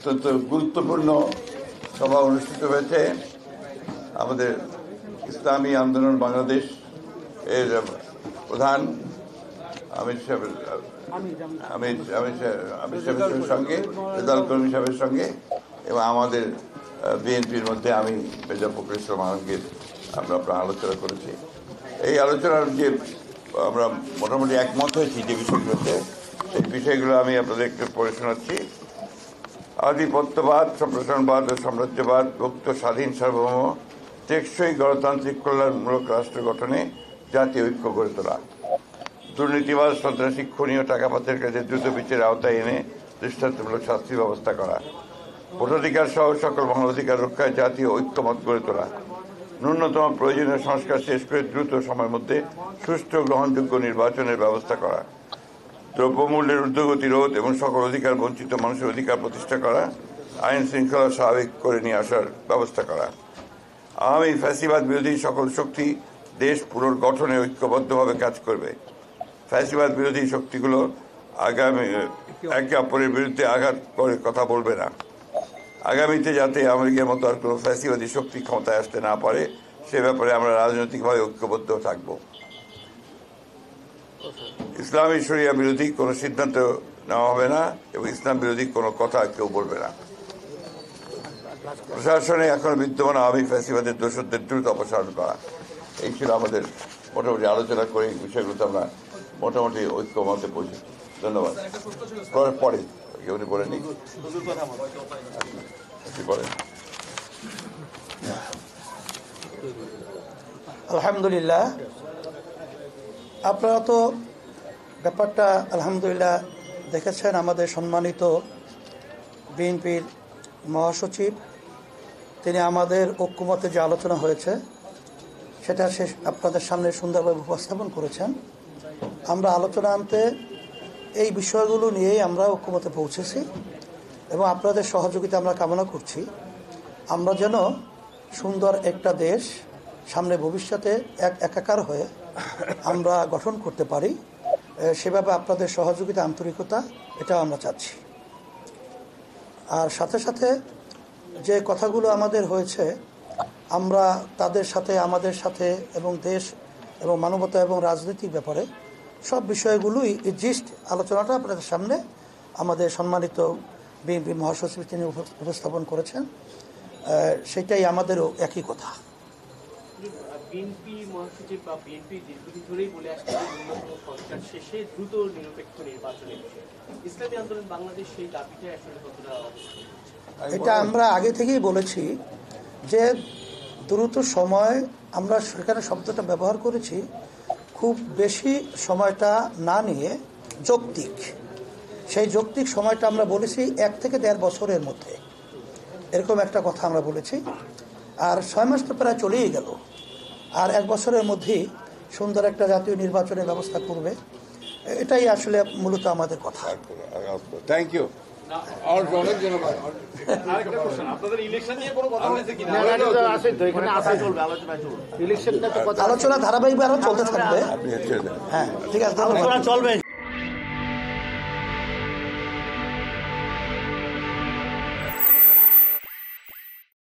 অত্যন্ত গুরুত্বপূর্ণ সভা অনুষ্ঠিত হয়েছে। আমাদের ইসলামী আন্দোলন বাংলাদেশ এর প্রধান আমির সাহেবের সঙ্গে, রেজাউল করিম সাহেবের সঙ্গে এবং আমাদের বিএনপির মধ্যে আমি মেজর ফখরুল ইসলাম আলমগীর আমরা আলোচনা করেছি। এই আলোচনার যে আমরা মোটামুটি একমত হয়েছি যে বিষয়গুলোতে, সেই বিষয়গুলো আমি আপনাদের একটু পড়ে শোনাচ্ছি। আধিপত্যবাদ, সম্প্রসারণবাদ ও সাম্রাজ্যবাদ, মুক্ত, স্বাধীন, সার্বভৌম, টেকসই গণতান্ত্রিক কল্যাণমূলক রাষ্ট্র গঠনে জাতীয় ঐক্য গড়ে তোলা, দুর্নীতিবাদ, সন্ত্রাসী, খুনি ও টাকা পাচারের কাছে দ্রুত বিচারের আওতায় এনে দৃষ্টান্তমূলক শাস্তির ব্যবস্থা করা, ভোটাধিকার সহ সকল মানবাধিকার রক্ষায় জাতীয় ঐক্যমত গড়ে তোলা, ন্যূনতম প্রয়োজনীয় সংস্কার শেষ করে দ্রুত সময়ের মধ্যে সুষ্ঠু গ্রহণযোগ্য নির্বাচনের ব্যবস্থা করা, দ্রব্যমূল্যের ঊর্ধ্বগতি রোধ এবং সকল অধিকার বঞ্চিত মানুষের অধিকার প্রতিষ্ঠা করা, আইন শৃঙ্খলা স্বাভাবিক করে নিয়ে আসার ব্যবস্থা করা, আওয়ামী ফ্যাসিবাদ বিরোধী সকল শক্তি দেশ পুনর্গঠনে ঐক্যবদ্ধভাবে কাজ করবে, ফ্যাসিবাদ বিরোধী শক্তিগুলো একে অপরের বিরুদ্ধে আঘাত করে কথা বলবে না, আগামীতে যাতে আমেরিকার মতো আর কোনো ফ্যাসিবাদী শক্তি ক্ষমতায় আসতে না পারে সে ব্যাপারে আমরা রাজনৈতিকভাবে ঐক্যবদ্ধ থাকব। ইসলামী শরিয়া বিরোধী কোনো সিদ্ধান্ত নেওয়া হবে না এবং ইসলাম বিরোধী কোনো কথা কেউ বলবে না। প্রশাসনে এখন বিদ্যমান আওয়ামী ফ্যাসিবাদের দোষরদের দ্রুত অপসারণ করা। এই ছিল আমাদের মোটামুটি আলোচনা করে এই বিষয়গুলোতে আমরা মোটামুটি ঐক্যমতে পৌঁছেছি। ধন্যবাদ। পরে উনি বলে নি বলেন। আলহামদুলিল্লাহ, আপনারা তো ব্যাপারটা আলহামদুলিল্লাহ দেখেছেন। আমাদের সম্মানিত বিএনপির মহাসচিব তিনি আমাদের ঐক্যমতে যে আলোচনা হয়েছে সেটা আপনাদের সামনে সুন্দরভাবে উপস্থাপন করেছেন। আমরা আলোচনা আনতে এই বিষয়গুলো নিয়েই আমরা ঐক্যমতে পৌঁছেছি এবং আপনাদের সহযোগিতা আমরা কামনা করছি। আমরা যেন সুন্দর একটা দেশ সামনে ভবিষ্যতে একাকার হয়ে আমরা গঠন করতে পারি, সেভাবে আপনাদের সহযোগিতা, আন্তরিকতা এটাও আমরা চাচ্ছি। আর সাথে সাথে যে কথাগুলো আমাদের হয়েছে আমরা তাদের সাথে, আমাদের সাথে এবং দেশ এবং মানবতা এবং রাজনৈতিক ব্যাপারে সব বিষয়গুলোই জিস্ট আলোচনাটা আপনাদের সামনে আমাদের সম্মানিত বিএনপি মহাসচিব তিনি উপস্থাপন করেছেন। সেটাই আমাদেরও একই কথা। বিএনপি মহাসচিব বা বিএনপি দীর্ঘদিন ধরেই বলে আসছে সংস্কার শেষে দ্রুত নিরপেক্ষ নির্বাচনের বিষয়ে ইসলামী আন্দোলন বাংলাদেশ সেই দাবিটা আসলে কতটা এটা আমরা আগে থেকেই বলেছি যে দ্রুত সময়, আমরা সেখানে শব্দটা ব্যবহার করেছি, খুব বেশি সময়টা না নিয়ে যৌক্তিক, সেই যৌক্তিক সময়টা আমরা বলেছি 1 থেকে 1.5 বছরের মধ্যে, এরকম একটা কথা আমরা বলেছি। আর 6 মাস তো প্রায় চলেই গেল, আর 1 বছরের মধ্যেই সুন্দর একটা জাতীয় নির্বাচনের ব্যবস্থা করবে, এটাই আসলে মূলত আমাদের কথা। Thank you. আলোচনা ধারাবাহিকভাবে আরো চলতে থাকবে। হ্যাঁ, ঠিক আছে, চলবে।